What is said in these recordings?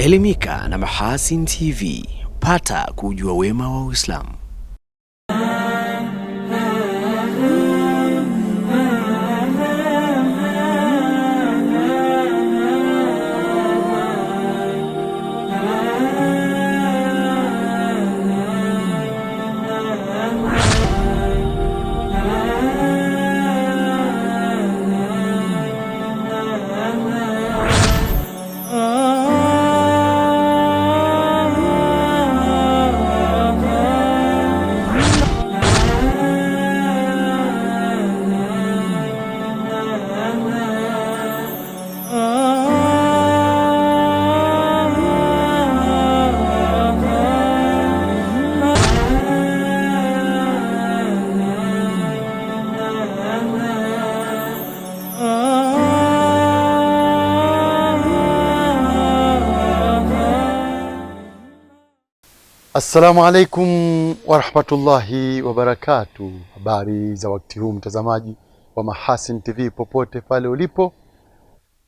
Elimika na Mahasin TV. Pata kujua wema wa Uislamu. Assalamu alaikum warahmatullahi wabarakatuh. Habari za wakati huu mtazamaji wa Mahasin TV popote pale ulipo.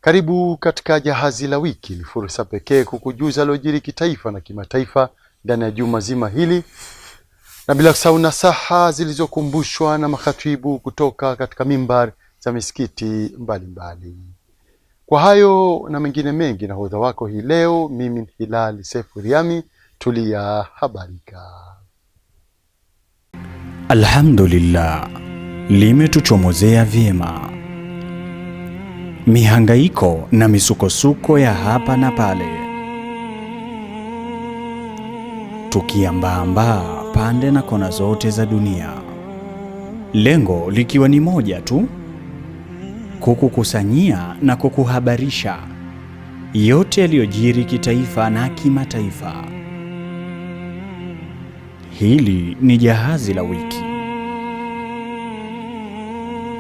Karibu katika Jahazi la Wiki, ni fursa pekee kukujuza yaliyojiri kitaifa na kimataifa ndani ya juma zima hili, na bila kusahau nasaha zilizokumbushwa na makhatibu kutoka katika mimbar za misikiti mbalimbali. Kwa hayo na mengine mengi, nahodha wako hii leo mimi ni Hilal Sefu Riami. Tulia habarika. Alhamdulillah, limetuchomozea vyema. Mihangaiko na misukosuko ya hapa na pale, tukiambaambaa pande na kona zote za dunia, lengo likiwa ni moja tu, kukukusanyia na kukuhabarisha yote yaliyojiri kitaifa na kimataifa. Hili ni Jahazi la Wiki.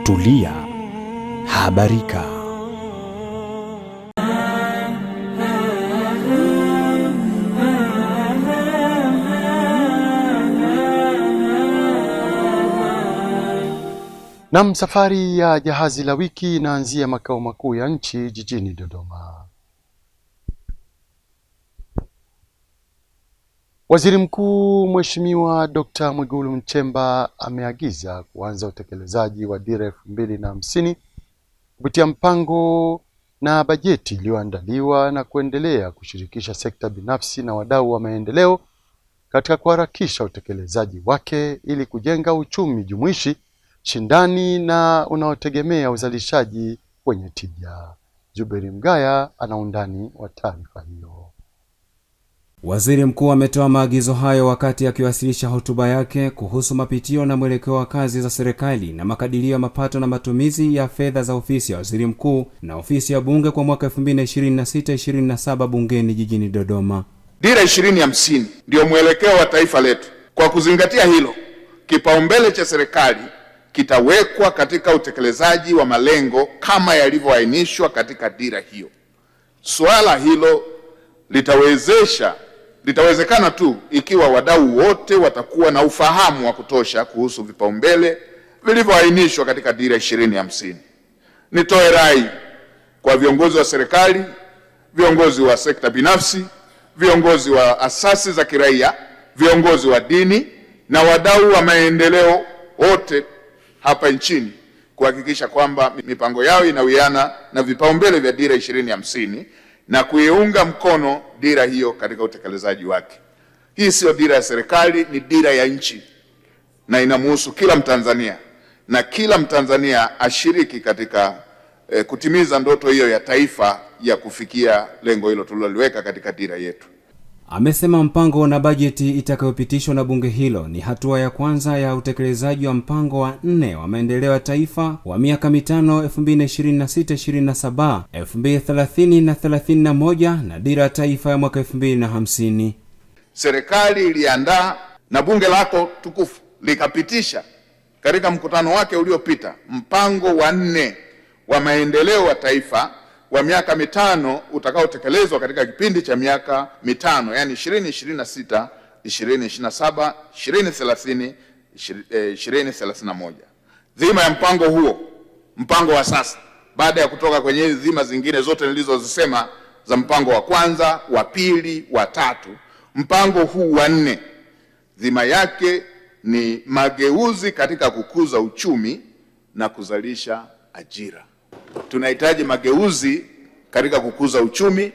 Tulia habarika. Nam, safari ya Jahazi la Wiki inaanzia makao makuu ya nchi jijini Dodoma. Waziri Mkuu Mheshimiwa Dr. Mwigulu Nchemba ameagiza kuanza utekelezaji wa Dira 2050 kupitia mpango na bajeti iliyoandaliwa na kuendelea kushirikisha sekta binafsi na wadau wa maendeleo katika kuharakisha utekelezaji wake ili kujenga uchumi jumuishi, shindani na unaotegemea uzalishaji wenye tija. Zuberi Mgaya ana undani wa taarifa hiyo. Waziri Mkuu ametoa maagizo hayo wakati akiwasilisha hotuba yake kuhusu mapitio na mwelekeo wa kazi za serikali na makadirio ya mapato na matumizi ya fedha za ofisi ya Waziri Mkuu na ofisi ya Bunge kwa mwaka 2026-2027 bungeni jijini Dodoma. Dira 2050 ndio mwelekeo wa taifa letu. Kwa kuzingatia hilo, kipaumbele cha serikali kitawekwa katika utekelezaji wa malengo kama yalivyoainishwa katika dira hiyo. Suala hilo litawezekana tu ikiwa wadau wote watakuwa na ufahamu wa kutosha kuhusu vipaumbele vilivyoainishwa katika Dira 2050. Nitoe rai kwa viongozi wa serikali, viongozi wa sekta binafsi, viongozi wa asasi za kiraia, viongozi wa dini na wadau wa maendeleo wote hapa nchini kuhakikisha kwamba mipango yao inawiana na vipaumbele vya Dira 2050 na kuiunga mkono dira hiyo katika utekelezaji wake. Hii sio dira ya serikali, ni dira ya nchi na inamhusu kila Mtanzania, na kila Mtanzania ashiriki katika kutimiza ndoto hiyo ya taifa ya kufikia lengo hilo tuliloliweka katika dira yetu. Amesema mpango na bajeti itakayopitishwa na bunge hilo ni hatua ya kwanza ya utekelezaji wa mpango wa 4 wa maendeleo ya taifa wa miaka mitano 2026-2027, 2030 na 31 na dira ya taifa ya mwaka 2050. Serikali iliandaa na bunge lako tukufu likapitisha katika mkutano wake uliopita mpango wa 4 wa maendeleo ya taifa wa miaka mitano utakaotekelezwa katika kipindi cha miaka mitano, yani 2026, 2027, 2030, 2031. Dhima ya mpango huo, mpango wa sasa, baada ya kutoka kwenye dhima zingine zote nilizozisema za mpango wa kwanza, wa pili, wa tatu. Mpango huu wa 4 dhima yake ni mageuzi katika kukuza uchumi na kuzalisha ajira. Tunahitaji mageuzi katika kukuza uchumi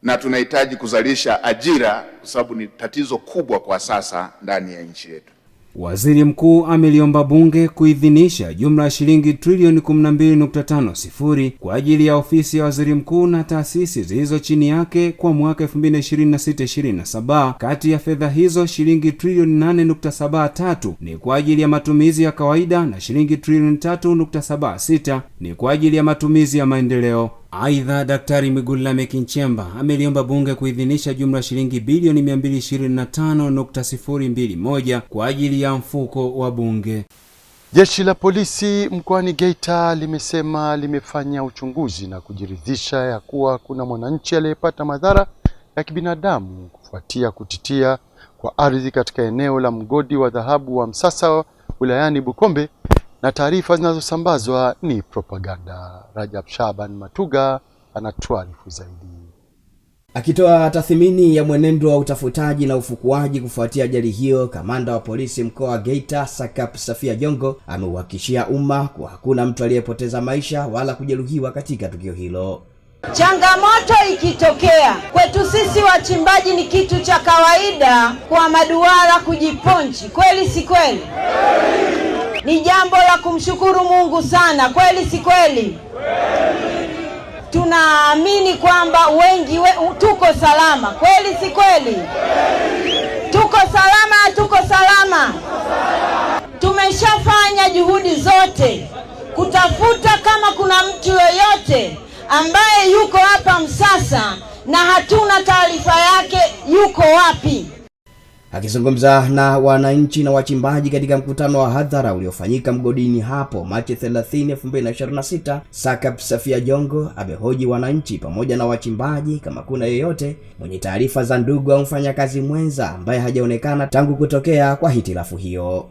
na tunahitaji kuzalisha ajira kwa sababu ni tatizo kubwa kwa sasa ndani ya nchi yetu. Waziri Mkuu ameliomba bunge kuidhinisha jumla ya shilingi trilioni 12.50 kwa ajili ya ofisi ya waziri mkuu na taasisi zilizo chini yake kwa mwaka 2026-2027. Kati ya fedha hizo shilingi trilioni 8.73 ni kwa ajili ya matumizi ya kawaida na shilingi trilioni 3.76 ni kwa ajili ya matumizi ya maendeleo. Aidha, Daktari Mwigulu Lameck Nchemba ameliomba bunge kuidhinisha jumla shilingi bilioni 225.021 kwa ajili ya mfuko wa bunge. Jeshi la polisi mkoani Geita limesema limefanya uchunguzi na kujiridhisha ya kuwa kuna mwananchi aliyepata madhara ya kibinadamu kufuatia kutitia kwa ardhi katika eneo la mgodi wa dhahabu wa Msasa wilayani Bukombe, na taarifa zinazosambazwa ni propaganda. Rajab Shaban Matuga anatuarifu zaidi. Akitoa tathmini ya mwenendo wa utafutaji na ufukuaji kufuatia ajali hiyo, kamanda wa polisi mkoa wa Geita Sakap Safia Jongo ameuhakikishia umma kuwa hakuna mtu aliyepoteza maisha wala kujeruhiwa katika tukio hilo. Changamoto ikitokea kwetu sisi wachimbaji ni kitu cha kawaida kwa maduara kujiponchi, kweli si kweli? Ni jambo la kumshukuru Mungu sana, kweli si kweli? Tunaamini kwamba wengi tuko salama, kweli si kweli? Tuko salama, tuko salama. Tumeshafanya juhudi zote kutafuta kama kuna mtu yoyote ambaye yuko hapa Msasa na hatuna taarifa yake yuko wapi. Akizungumza na wananchi na wachimbaji katika mkutano wa hadhara uliofanyika mgodini hapo Machi 30, 2026, Sakap Safia Jongo amehoji wananchi pamoja na wachimbaji kama kuna yeyote mwenye taarifa za ndugu au mfanyakazi mwenza ambaye hajaonekana tangu kutokea kwa hitilafu hiyo.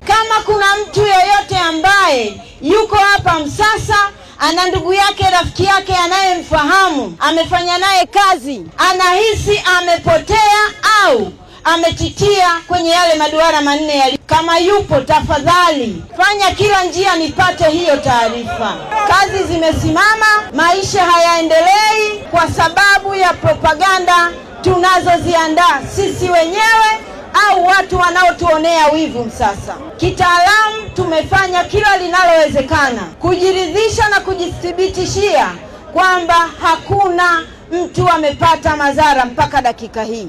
Kama kuna mtu yeyote ambaye yuko hapa Msasa ana ndugu yake, rafiki yake anayemfahamu, amefanya naye kazi, anahisi amepotea au ametitia kwenye yale maduara 4 kama yupo, tafadhali fanya kila njia nipate hiyo taarifa. Kazi zimesimama, maisha hayaendelei kwa sababu ya propaganda tunazoziandaa sisi wenyewe au watu wanaotuonea wivu Msasa. Kitaalamu tumefanya kila linalowezekana kujiridhisha na kujithibitishia kwamba hakuna mtu amepata madhara mpaka dakika hii.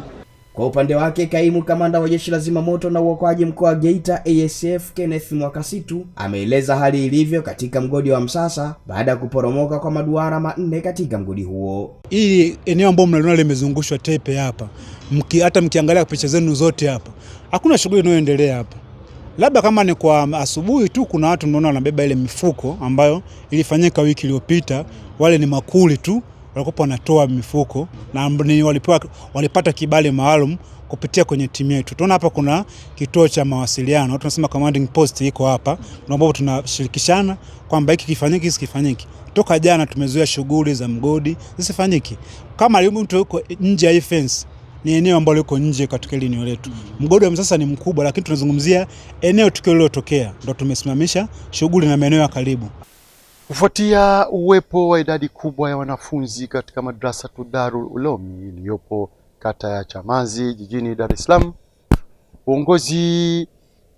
Kwa upande wake, kaimu kamanda wa jeshi la zimamoto na uokoaji mkoa wa Geita ASF Kenneth Mwakasitu ameeleza hali ilivyo katika mgodi wa Msasa baada ya kuporomoka kwa maduara 4 katika mgodi huo. Hii eneo ambalo mnaliona limezungushwa tepe hapa, hata mkiangalia picha zenu zote hapa, hakuna shughuli inayoendelea hapa. Labda kama ni kwa asubuhi tu kuna watu mnaona wanabeba ile mifuko ambayo ilifanyika wiki iliyopita, wale ni makuli tu walikuwa wanatoa mifuko na walipata kibali maalum kupitia kwenye timu yetu. Tunaona hapa kuna kituo cha mawasiliano, tunasema commanding post iko hapa, ambapo tunashirikishana kwamba hiki kifanyike, hiki kifanyike. Toka jana tumezuia shughuli za mgodi zisifanyike. Kama mtu yuko nje ya fence, ni eneo ambalo liko nje katika eneo letu. Mgodi wa Msasa ni mkubwa, lakini tunazungumzia eneo tukio lililotokea, ndio tumesimamisha shughuli na maeneo ya karibu. Kufuatia uwepo wa idadi kubwa ya wanafunzi katika madrasa Darul Ulomi iliyopo kata ya Chamazi jijini Dar es Salaam, uongozi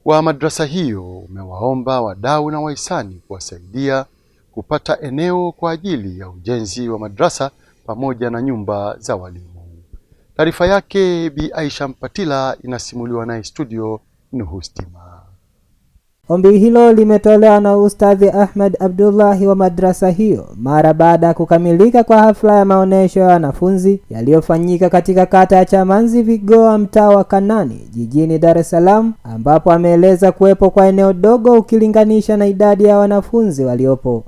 wa madrasa hiyo umewaomba wadau na wahisani kuwasaidia kupata eneo kwa ajili ya ujenzi wa madrasa pamoja na nyumba za walimu. Taarifa yake Bi Aisha Mpatila inasimuliwa naye studio Nuhustima. Ombi hilo limetolewa na Ustadhi Ahmed Abdullahi wa madrasa hiyo mara baada ya kukamilika kwa hafla ya maonesho ya wanafunzi yaliyofanyika katika kata ya Chamanzi Vigoa, mtaa wa Kanani jijini Dar es Salaam, ambapo ameeleza kuwepo kwa eneo dogo ukilinganisha na idadi ya wanafunzi waliopo.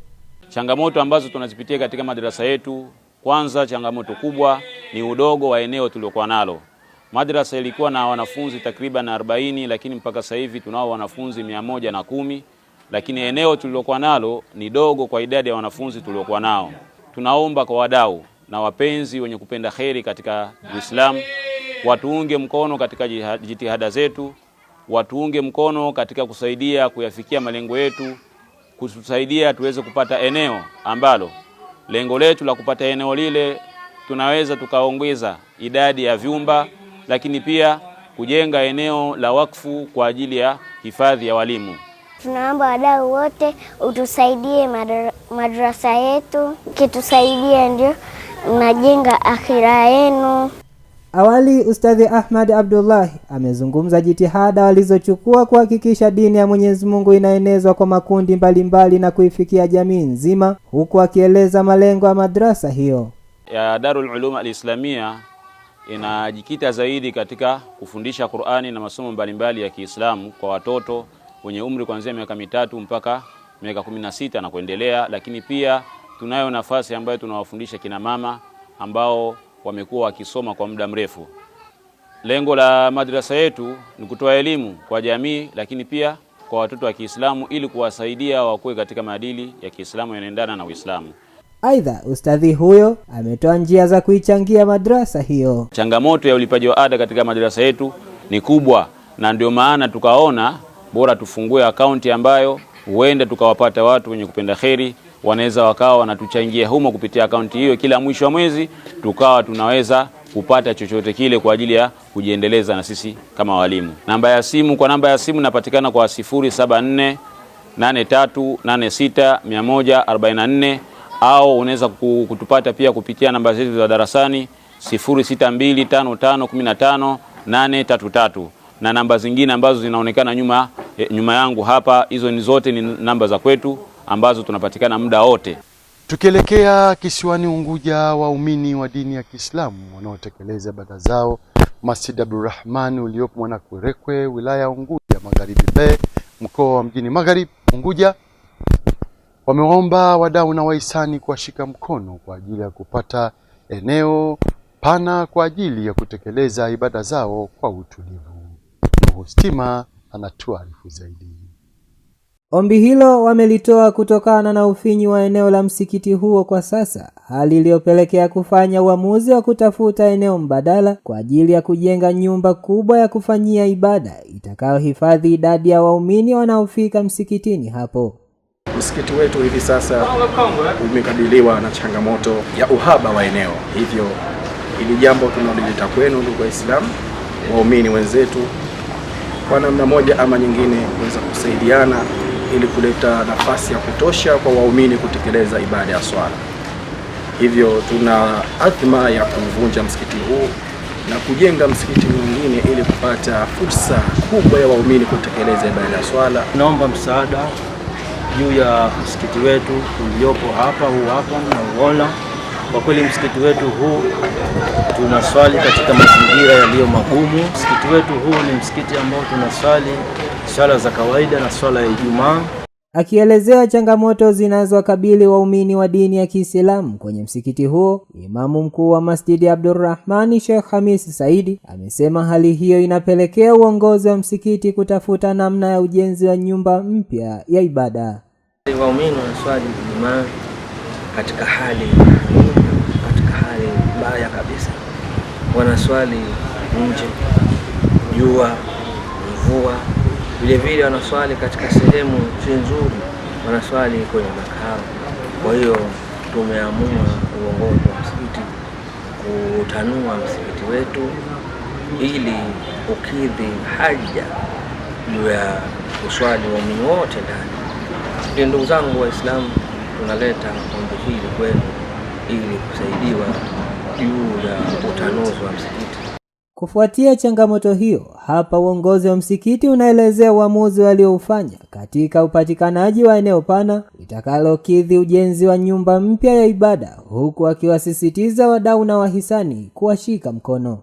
Changamoto ambazo tunazipitia katika madrasa yetu, kwanza changamoto kubwa ni udogo wa eneo tuliokuwa nalo. Madrasa ilikuwa na wanafunzi takriban 40, lakini mpaka sasa hivi tunao wanafunzi 110, lakini eneo tulilokuwa nalo ni dogo kwa idadi ya wanafunzi tuliokuwa nao. Tunaomba kwa wadau na wapenzi wenye kupenda kheri katika Uislamu watuunge mkono katika jitihada zetu, watuunge mkono katika kusaidia kuyafikia malengo yetu, kutusaidia tuweze kupata eneo ambalo lengo letu la kupata eneo lile tunaweza tukaongeza idadi ya vyumba, lakini pia kujenga eneo la wakfu kwa ajili ya hifadhi ya walimu. Tunaomba wadau wote utusaidie madrasa yetu, kitusaidia ndio unajenga akhira yenu. Awali Ustadhi Ahmad Abdullah amezungumza jitihada walizochukua kuhakikisha dini ya Mwenyezi Mungu inaenezwa kwa makundi mbalimbali na kuifikia jamii nzima, huku akieleza malengo ya madrasa hiyo. Ya Darul Ulum Al-Islamia inajikita zaidi katika kufundisha Qur'ani na masomo mbalimbali ya Kiislamu kwa watoto wenye umri kuanzia miaka 3 mpaka miaka 16 na kuendelea, lakini pia tunayo nafasi ambayo tunawafundisha kina mama ambao wamekuwa wakisoma kwa muda mrefu. Lengo la madrasa yetu ni kutoa elimu kwa jamii, lakini pia kwa watoto wa Kiislamu ili kuwasaidia wakuwe katika maadili ya Kiislamu yanaendana na Uislamu. Aidha, ustadhi huyo ametoa njia za kuichangia madrasa hiyo. Changamoto ya ulipaji wa ada katika madrasa yetu ni kubwa, na ndio maana tukaona bora tufungue akaunti ambayo huenda tukawapata watu wenye kupenda kheri, wanaweza wakawa wanatuchangia humo kupitia akaunti hiyo. Kila mwisho wa mwezi tukawa tunaweza kupata chochote kile kwa ajili ya kujiendeleza na sisi kama walimu. Namba ya simu napatikana kwa 074 8386 144, au unaweza kutupata pia kupitia namba zetu za darasani 0625515833 na namba zingine ambazo zinaonekana nyuma yangu hapa. Hizo ni zote ni namba za kwetu ambazo tunapatikana muda wote. Tukielekea kisiwani Unguja, waumini wa dini ya Kiislamu wanaotekeleza ibada zao Masjid Abdurrahman uliopo Mwanakwerekwe, wilaya ya Unguja Magharibi B, mkoa wa Mjini Magharibi Unguja, wameomba wadau na wahisani kuwashika mkono kwa ajili ya kupata eneo pana kwa ajili ya kutekeleza ibada zao kwa utulivu. Muhustima anatuarifu zaidi. Ombi hilo wamelitoa kutokana na ufinyi wa eneo la msikiti huo kwa sasa, hali iliyopelekea kufanya uamuzi wa kutafuta eneo mbadala kwa ajili ya kujenga nyumba kubwa ya kufanyia ibada itakayohifadhi idadi ya waumini wanaofika msikitini hapo. Msikiti wetu hivi sasa umekabiliwa na changamoto ya uhaba wa eneo, hivyo ili jambo tunalileta kwenu ndugu Waislamu, waumini wenzetu, kwa namna moja ama nyingine kuweza kusaidiana ili kuleta nafasi ya kutosha kwa waumini kutekeleza ibada ya swala. Hivyo tuna azma ya kuvunja msikiti huu na kujenga msikiti mwingine ili kupata fursa kubwa ya waumini kutekeleza ibada ya swala. Naomba msaada juu ya msikiti wetu uliopo hapa na uona. Kwa kweli msikiti wetu huu tunaswali katika mazingira yaliyo magumu. Msikiti wetu huu ni msikiti ambao tunaswali swala za kawaida na swala ya Ijumaa. Akielezea changamoto zinazowakabili waumini wa dini ya Kiislamu kwenye msikiti huo, Imamu mkuu wa Masjid Abdurrahman Sheikh Hamis Saidi amesema hali hiyo inapelekea uongozi wa msikiti kutafuta namna ya ujenzi wa nyumba mpya ya ibada. Waumini wanaswali Ijumaa katika hali mbaya kabisa. Wanaswali nje, jua, mvua. Vile wanaswali katika sehemu nzuri, wanaswali kwenye makao. Kwa hiyo tumeamua uongozi wa msikiti kutanua msikiti wetu ili ukidhi haja juu ya kuswali waumini wote ndani. Ndugu zangu Waislamu, tunaleta ombi hili kwenu ili kusaidiwa juu ya utanuzi wa msikiti. Kufuatia changamoto hiyo, hapa uongozi wa msikiti unaelezea uamuzi walioufanya katika upatikanaji wa eneo pana itakalokidhi ujenzi wa nyumba mpya ya ibada, huku akiwasisitiza wadau na wahisani kuwashika mkono.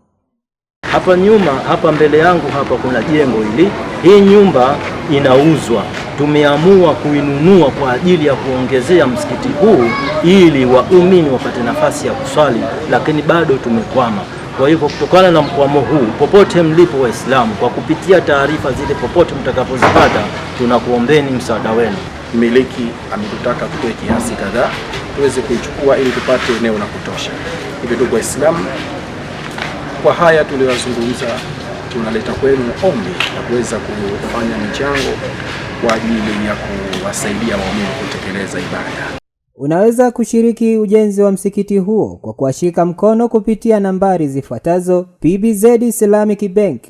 Hapa nyuma, hapa mbele yangu hapa kuna jengo hili. Hii nyumba inauzwa. Tumeamua kuinunua kwa ajili ya kuongezea msikiti huu ili waumini wapate nafasi ya kuswali, lakini bado tumekwama. Kwa hivyo kutokana na mkwamo huu, popote mlipo Waislamu, kwa kupitia taarifa zile popote mtakapozipata, tunakuombeni msaada wenu. mmiliki ametutaka tutoe kiasi kadhaa tuweze kuichukua ili tupate eneo la kutosha. Hivi ndugu Waislamu, kwa haya tuliyozungumza, tunaleta kwenu ombi la kuweza kufanya michango kwa ajili ya kuwasaidia waumini kutekeleza ibada. Unaweza kushiriki ujenzi wa msikiti huo kwa kuwashika mkono kupitia nambari zifuatazo: PBZ Islamic Bank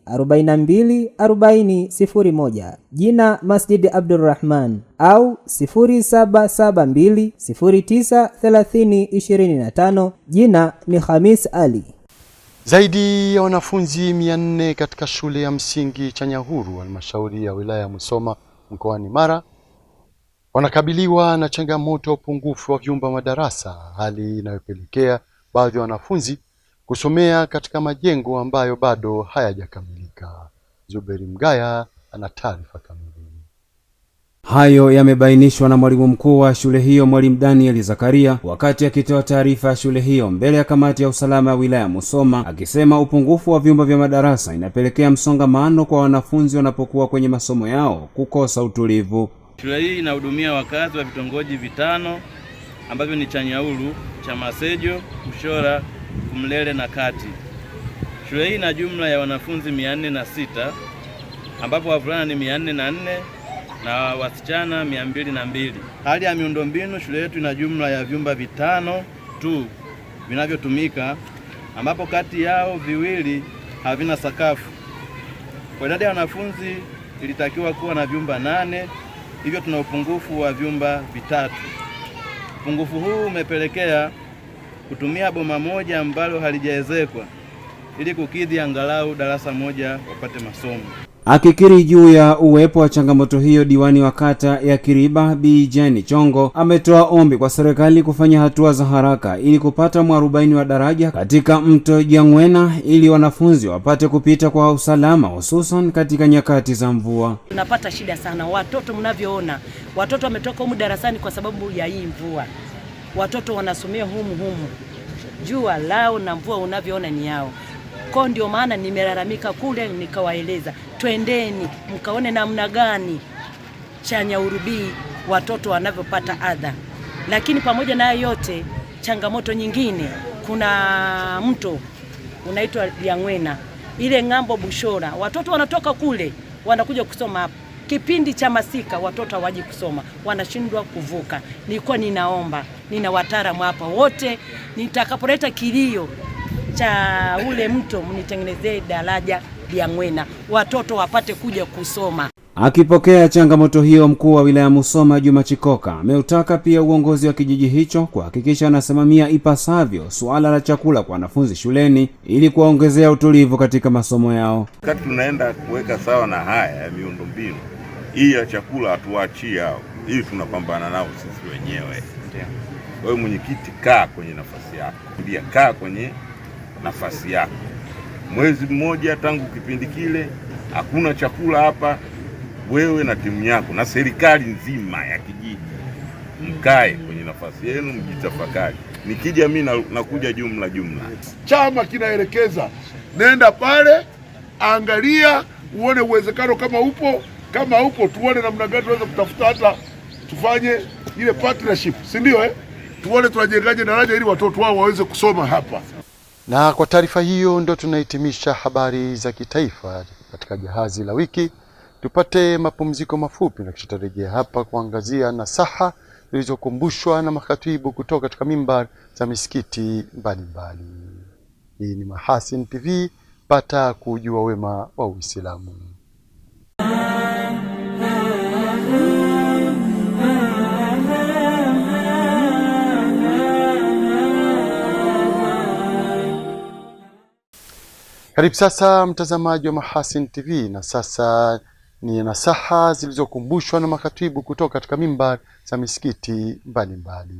07424001, jina Masjid Abdurrahman, au 0772093025, jina ni Khamis Ali. Zaidi ya wanafunzi 400 katika shule ya msingi Chanyahuru, halmashauri ya wilaya ya Musoma mkoani Mara, wanakabiliwa na changamoto ya upungufu wa vyumba madarasa, hali inayopelekea baadhi ya wanafunzi kusomea katika majengo ambayo bado hayajakamilika. Zuberi Mgaya ana taarifa kamili. Hayo yamebainishwa na mwalimu mkuu wa shule hiyo, Mwalimu Daniel Zakaria, wakati akitoa taarifa ya shule hiyo mbele ya kamati ya usalama ya wilaya Musoma, akisema upungufu wa vyumba vya madarasa inapelekea msongamano kwa wanafunzi wanapokuwa kwenye masomo yao kukosa utulivu. Shule hii inahudumia wakazi wa vitongoji vitano ambavyo ni Chanyahuru, Chamasejo, Ushora, Kumlele na Kati. Shule hii ina jumla ya wanafunzi 406 ambapo wavulana ni 404 na wasichana 202. Hali ya miundombinu, shule yetu ina jumla ya vyumba vitano tu vinavyotumika, ambapo kati yao viwili havina sakafu. Kwa idadi ya wanafunzi ilitakiwa kuwa na vyumba 8, hivyo tuna upungufu wa vyumba vitatu. Upungufu huu umepelekea kutumia boma moja ambalo halijaezekwa ili kukidhi angalau darasa moja wapate masomo. Akikiri juu ya uwepo wa changamoto hiyo, diwani wa kata ya Kiriba Bi Jeni Chongo ametoa ombi kwa serikali kufanya hatua za haraka ili kupata mwarobaini wa daraja katika mto Jangwena ili wanafunzi wapate kupita kwa usalama, hususan katika nyakati za mvua. Tunapata shida sana. Watoto mnavyoona, watoto wametoka humu darasani kwa sababu ya hii mvua. Watoto wanasomea humu. Jua lao na mvua unavyoona ni yao. Kwa ndio maana nimelalamika kule, nikawaeleza twendeni mkaone namna gani Chanyahuru watoto wanavyopata adha. Lakini pamoja na yote, changamoto nyingine, kuna mto unaitwa Jangwena, ile ng'ambo Bushora, watoto wanatoka kule wanakuja kusoma hapa. Kipindi cha masika watoto hawaji kusoma, wanashindwa kuvuka. Nilikuwa nina wataalamu hapa wote, nitakapoleta kilio cha ule mto mnitengenezee daraja Jangwena, watoto wapate kuja kusoma. Akipokea changamoto hiyo, mkuu wa wilaya Musoma Juma Chikoka ameutaka pia uongozi wa kijiji hicho kuhakikisha anasimamia ipasavyo suala la chakula kwa wanafunzi shuleni ili kuwaongezea utulivu katika masomo yao. Wakati tunaenda kuweka sawa na haya ya miundombinu hii ya chakula, hatuachie hao, hii tunapambana nao sisi wenyewe. Wewe mwenyekiti, kaa kwenye nafasi yako, pia kaa kwenye nafasi yako. Mwezi mmoja tangu kipindi kile hakuna chakula hapa, wewe na timu yako na serikali nzima ya kijiji mkae kwenye nafasi yenu, mjitafakari. Nikija mimi nakuja jumla. Chama kinaelekeza, nenda pale, angalia uone uwezekano kama upo tuone namna gani tunaweza kutafuta hata tufanye ile partnership, si ndio tuone tunajengaje daraja ili watoto wao waweze kusoma hapa. Na kwa taarifa hiyo ndio tunahitimisha habari za kitaifa katika Jahazi la Wiki. Tupate mapumziko mafupi na kisha tutarejea hapa kuangazia nasaha zilizokumbushwa na makatibu kutoka katika mimbar za misikiti mbalimbali. Hii ni Mahasin TV, pata kujua wema wa Uislamu. Karibu sasa mtazamaji wa Mahasin TV, na sasa ni nasaha zilizokumbushwa na makatibu kutoka katika mimbar za misikiti mbalimbali.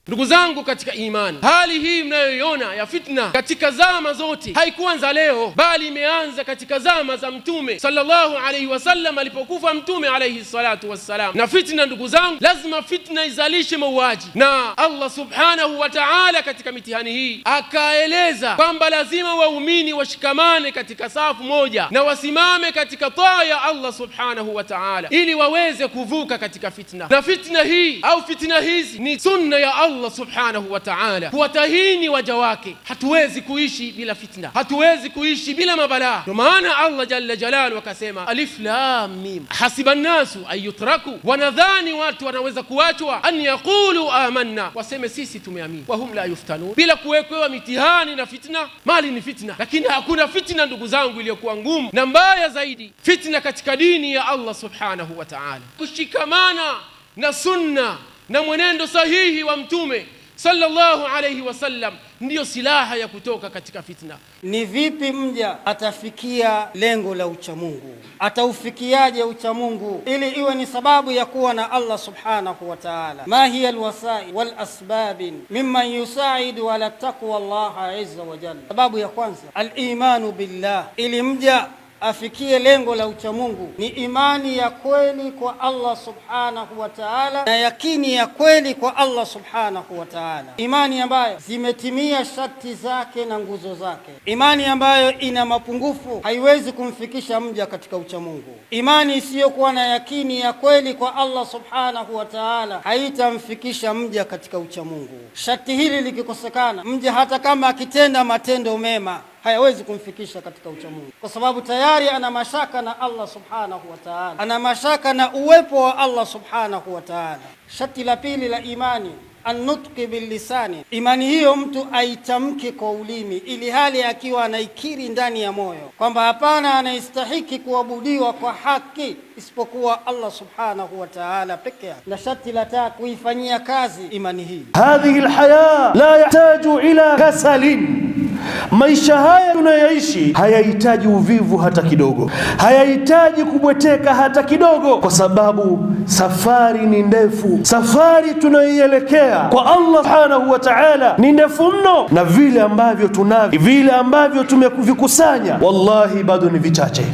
Ndugu zangu katika imani, hali hii mnayoiona ya fitna katika zama zote haikuanza leo, bali imeanza katika zama za Mtume sallallahu alaihi wasallam, alipokufa Mtume alaihi salatu wassalam. Na fitna, ndugu zangu, lazima fitna izalishe mauaji, na Allah subhanahu wa ta'ala katika mitihani hii akaeleza kwamba lazima waumini washikamane katika safu moja na wasimame katika taa ya Allah subhanahu wa ta'ala ili waweze kuvuka katika fitna. Na fitna hii au fitna hizi ni sunna ya Allah subhanahu wa ta'ala kuwatahini waja wake. Hatuwezi kuishi bila fitna, hatuwezi kuishi bila mabalaa. Ndio maana Allah jalla jalaluhu akasema alif lam mim hasiban nasu ayutraku, wanadhani watu wanaweza kuachwa an yaqulu amanna, waseme sisi tumeamini, wa hum la yuftanun, bila kuwekewa mitihani na fitna. Mali ni fitna, lakini hakuna fitna ndugu zangu iliyokuwa ngumu na mbaya zaidi fitna katika dini ya Allah subhanahu wa ta'ala. Kushikamana na sunna na mwenendo sahihi wa Mtume sallallahu alayhi wasallam ndiyo silaha ya kutoka katika fitna. Ni vipi mja atafikia lengo la uchamungu? Ataufikiaje uchamungu ili iwe ni sababu ya kuwa na Allah subhanahu wa ta'ala? Ma hiya alwasail wal asbab mimman yusaidu ala taqwa Allah azza wa jalla. Sababu ya kwanza al-imanu billah, ili mja afikie lengo la uchamungu ni imani ya kweli kwa Allah subhanahu wa ta'ala na yakini ya kweli kwa Allah subhanahu wa ta'ala, imani ambayo zimetimia sharti zake na nguzo zake, imani ambayo ina mapungufu haiwezi kumfikisha mja katika uchamungu. Imani isiyokuwa na yakini ya kweli kwa Allah subhanahu wa ta'ala haitamfikisha mja katika uchamungu. Sharti hili likikosekana, mja hata kama akitenda matendo mema hayawezi kumfikisha katika uchamungu, kwa sababu tayari ana mashaka na Allah subhanahu wa ta'ala, ana mashaka na uwepo wa Allah subhanahu wa ta'ala. Sharti la pili la imani an-nutqi bil lisani, imani hiyo mtu aitamke kwa ulimi, ili hali akiwa anaikiri ndani ya moyo kwamba hapana anayestahiki kuabudiwa kwa haki isipokuwa Allah subhanahu wa ta'ala peke yake. Na sharti la tatu kuifanyia kazi imani hii. Hadhihi alhaya la yahtaju ila kasalin, maisha haya tunayoishi hayahitaji uvivu hata kidogo, hayahitaji kubweteka hata kidogo, kwa sababu safari ni ndefu. Safari tunayoelekea kwa Allah subhanahu wa ta'ala ni ndefu mno, na vile ambavyo tunavyo, vile ambavyo tumevikusanya, wallahi bado ni vichache,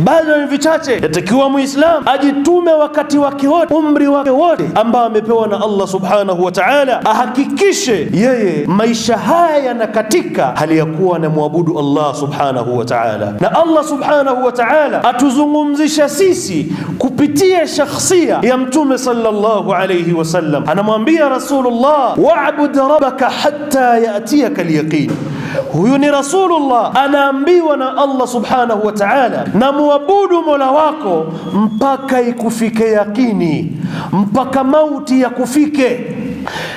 bado ni vichache. Yatakiwa Muislam ajitume wakati wake wote, umri wake wote ambao amepewa na Allah subhanahu wa ta'ala, ahakikishe yeye maisha haya yanakatika hali ya kuwa na muabudu Allah subhanahu wa ta'ala. Na Allah subhanahu wa ta'ala atuzungumzisha sisi kupitia shakhsia ya Mtume sallallahu alayhi wasallam. Anamwambia Rasulullah, wa'bud rabbaka hatta ya'tiyaka al-yaqin. Huyu ni Rasulullah anaambiwa na Allah subhanahu wa ta'ala, na muabudu Mola wako mpaka ikufike yakini, mpaka mauti yakufike.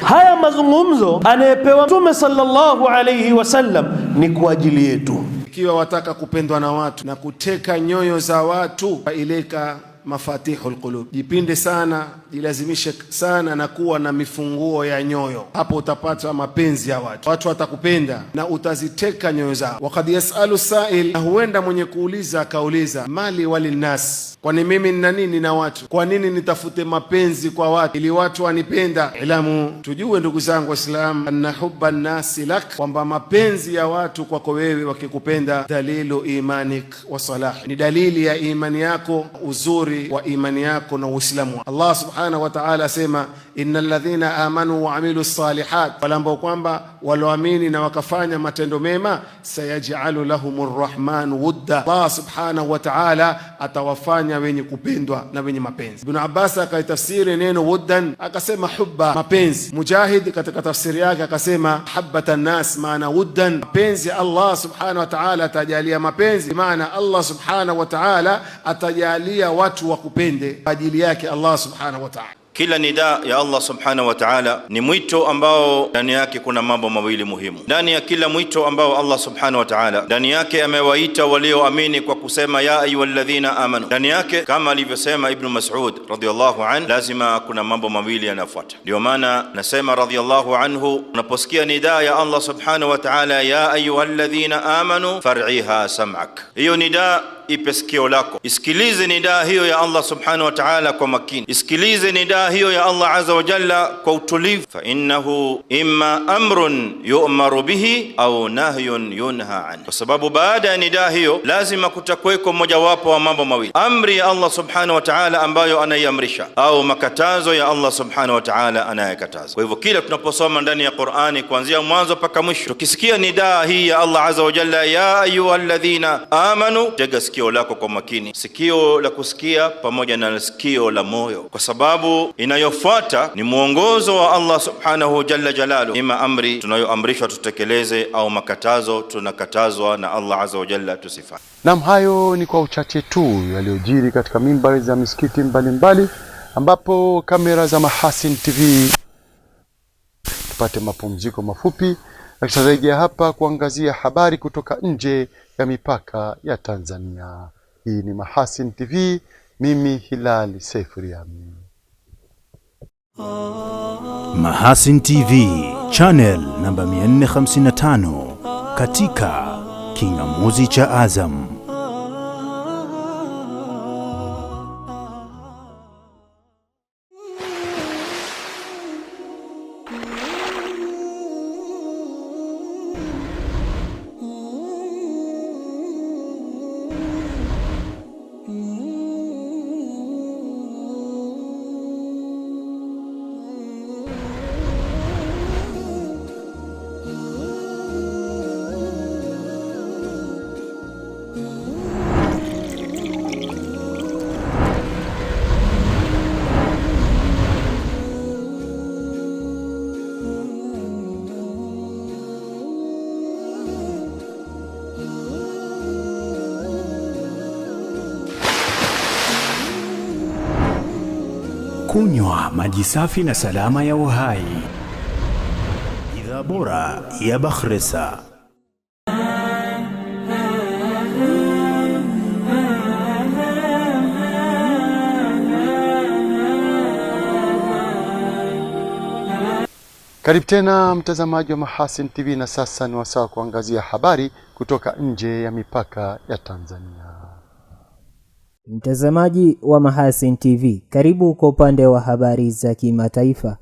Haya mazungumzo anayepewa Mtume sallallahu alayhi wasallam ni kwa ajili yetu. Ikiwa wataka kupendwa na watu na kuteka nyoyo za watu, ileka mafatihul qulub, jipinde sana, jilazimishe sana na kuwa na mifunguo ya nyoyo. Hapo utapata mapenzi ya watu, watu watakupenda na utaziteka nyoyo zao. Wakad yasalu sa'il, huenda mwenye kuuliza akauliza, mali walinnas, kwani mimi nina nini na watu? Kwa nini nitafute mapenzi kwa watu ili watu wanipenda? Ilamu, tujue ndugu zangu Waislamu, anna hubba nasi lak, kwamba mapenzi ya watu kwako wewe wakikupenda, dalilu imanik wa salah, ni dalili ya imani yako, uzuri wa imani yako na Uislamu. Allah subhanahu wa ta'ala asema, innal ladhina amanu wa amilu salihat, wale ambao kwamba walioamini na wakafanya matendo mema, sayaj'alu lahumur rahman wudda, Allah subhanahu wa ta'ala atawafanya wenye kupendwa na wenye mapenzi. Ibn Abbas akaitafsiri neno wuddan akasema hubba, mapenzi. Mujahid katika tafsiri yake akasema habbatan nas, maana wuddan mapenzi. Allah subhanahu wa ta'ala atajalia mapenzi, maana Allah subhanahu wa ta'ala atajalia watu wakupende kwa ajili yake Allah subhanahu wa ta'ala. Kila nida ya Allah subhanahu wa ta'ala ni mwito ambao ndani yake kuna mambo mawili muhimu. Ndani ya kila mwito ambao Allah subhanahu wa ta'ala ndani yake amewaita walioamini kwa kusema ya ayyuhalladhina amanu, ndani yake kama alivyosema Ibn Mas'ud radhiyallahu anhu, lazima kuna mambo mawili yanafuata. Ndio maana nasema radhiyallahu anhu, unaposikia nida ya Allah subhanahu wa ta'ala ya ayyuhalladhina amanu far'iha sam'ak, hiyo nida ipe sikio lako, isikilize nida hiyo ya Allah subhanahu wa ta'ala kwa makini, isikilize nida hiyo ya Allah azza wa jalla kwa utulivu. Fa innahu imma amrun yu'maru bihi au nahyun yunha an, kwa sababu baada ya nidaa hiyo lazima kutakweko mojawapo wa mambo mawili: amri ya Allah subhanahu wa ta'ala ambayo anaiamrisha, au makatazo ya Allah subhanahu wa ta'ala anayakataza. Kwa hivyo kila tunaposoma ndani ya Qur'ani kuanzia mwanzo mpaka mwisho, tukisikia nidaa hii ya Allah azza wa jalla, ya ayyuhalladhina amanu, tega sikio lako kwa makini, sikio la kusikia pamoja na sikio la moyo, kwa sababu inayofuata ni mwongozo wa Allah subhanahu jalla jalalu. Ima amri tunayoamrishwa tutekeleze, au makatazo tunakatazwa na Allah azza wa jalla tusifanye. Naam, hayo ni kwa uchache tu yaliyojiri katika mimbari za misikiti mbalimbali, ambapo kamera za Mahasin TV tupate mapumziko mafupi, na tutarejea hapa kuangazia habari kutoka nje ya mipaka ya Tanzania. Hii ni Mahasin TV, mimi Hilali Sefuriami. Mahasin TV channel namba 455 katika kingamuzi cha Azam. Kunywa maji safi na salama ya uhai. Bidhaa bora ya Bakhresa. Karibu tena mtazamaji wa Mahasin TV, na sasa ni wasaa kuangazia habari kutoka nje ya mipaka ya Tanzania. Mtazamaji wa Mahasin TV, karibu kwa upande wa habari za kimataifa.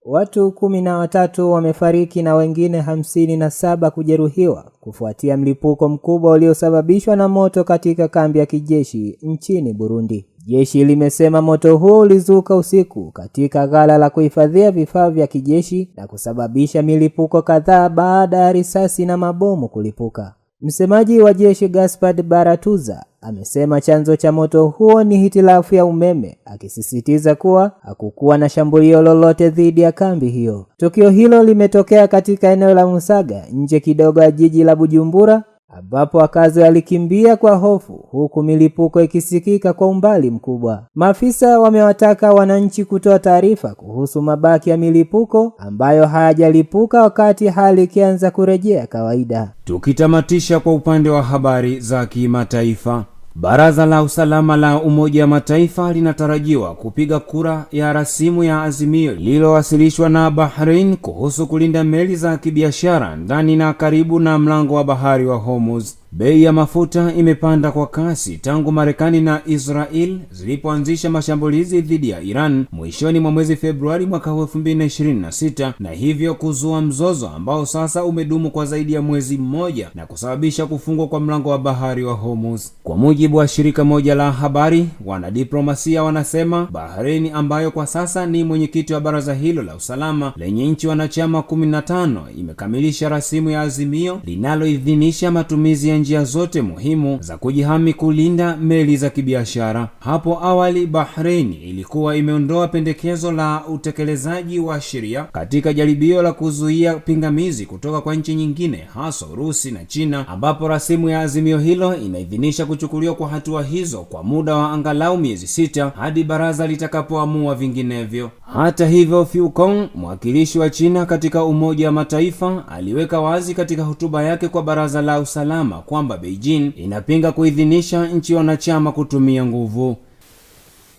Watu 13 wamefariki na wengine 57 kujeruhiwa kufuatia mlipuko mkubwa uliosababishwa na moto katika kambi ya kijeshi nchini Burundi. Jeshi limesema moto huo ulizuka usiku katika ghala la kuhifadhia vifaa vya kijeshi na kusababisha milipuko kadhaa baada ya risasi na mabomu kulipuka. Msemaji wa jeshi Gaspard Baratuza amesema chanzo cha moto huo ni hitilafu ya umeme, akisisitiza kuwa hakukuwa na shambulio lolote dhidi ya kambi hiyo. Tukio hilo limetokea katika eneo la Musaga, nje kidogo ya jiji la Bujumbura, ambapo wakazi walikimbia kwa hofu huku milipuko ikisikika kwa umbali mkubwa. Maafisa wamewataka wananchi kutoa taarifa kuhusu mabaki ya milipuko ambayo hayajalipuka wakati hali ikianza kurejea kawaida. Tukitamatisha kwa upande wa habari za kimataifa, Baraza la Usalama la Umoja wa Mataifa linatarajiwa kupiga kura ya rasimu ya azimio lililowasilishwa na Bahrain kuhusu kulinda meli za kibiashara ndani na karibu na mlango wa bahari wa Hormuz. Bei ya mafuta imepanda kwa kasi tangu Marekani na Israel zilipoanzisha mashambulizi dhidi ya Iran mwishoni mwa mwezi Februari mwaka 2026, na hivyo kuzua mzozo ambao sasa umedumu kwa zaidi ya mwezi mmoja na kusababisha kufungwa kwa mlango wa bahari wa Hormuz. Kwa mujibu wa shirika moja la habari, wanadiplomasia wanasema Bahrain, ambayo kwa sasa ni mwenyekiti wa baraza hilo la usalama lenye nchi wanachama 15, imekamilisha rasimu ya azimio linaloidhinisha matumizi ya njia zote muhimu za kujihami kulinda meli za kibiashara. Hapo awali Bahrain ilikuwa imeondoa pendekezo la utekelezaji wa sheria katika jaribio la kuzuia pingamizi kutoka kwa nchi nyingine, hasa Urusi na China, ambapo rasimu ya azimio hilo inaidhinisha kuchukuliwa kwa hatua hizo kwa muda wa angalau miezi 6 hadi baraza litakapoamua vinginevyo. Hata hivyo, Fu Kong, mwakilishi wa China katika Umoja wa Mataifa, aliweka wazi katika hotuba yake kwa baraza la usalama kwamba Beijing inapinga kuidhinisha nchi wanachama kutumia nguvu.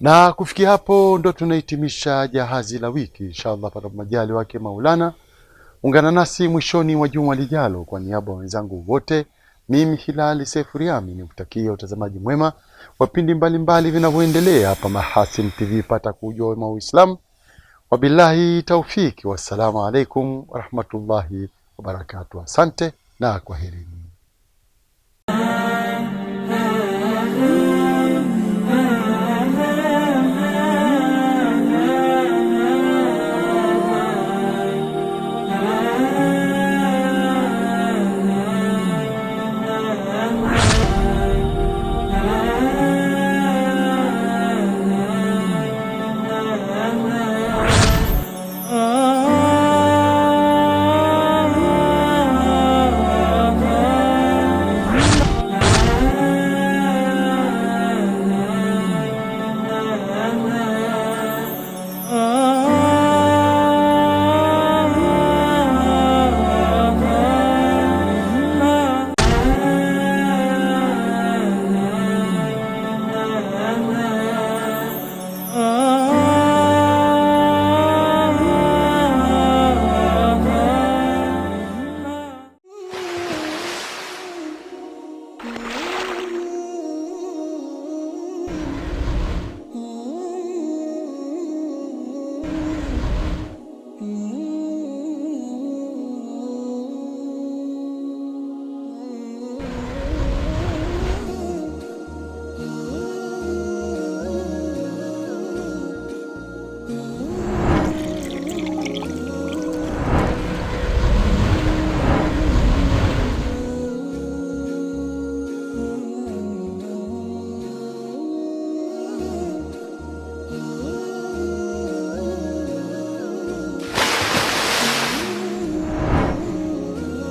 Na kufikia hapo ndo tunahitimisha jahazi la wiki. Inshallah pata majali wake Maulana. Ungana nasi mwishoni mwa juma lijalo. Kwa niaba ya wenzangu wote, mimi Hilali Sefuriami nikutakia utazamaji mwema vipindi mbalimbali vinavyoendelea hapa Mahasin TV. Pata kujua wema wa Uislamu. Wabillahi taufiki, wassalamu alaikum warahmatullahi wabarakatuh. Asante na kwaherini.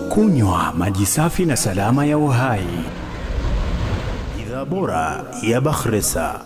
Kunywa maji safi na salama ya uhai. Bidhaa bora ya Bakhresa.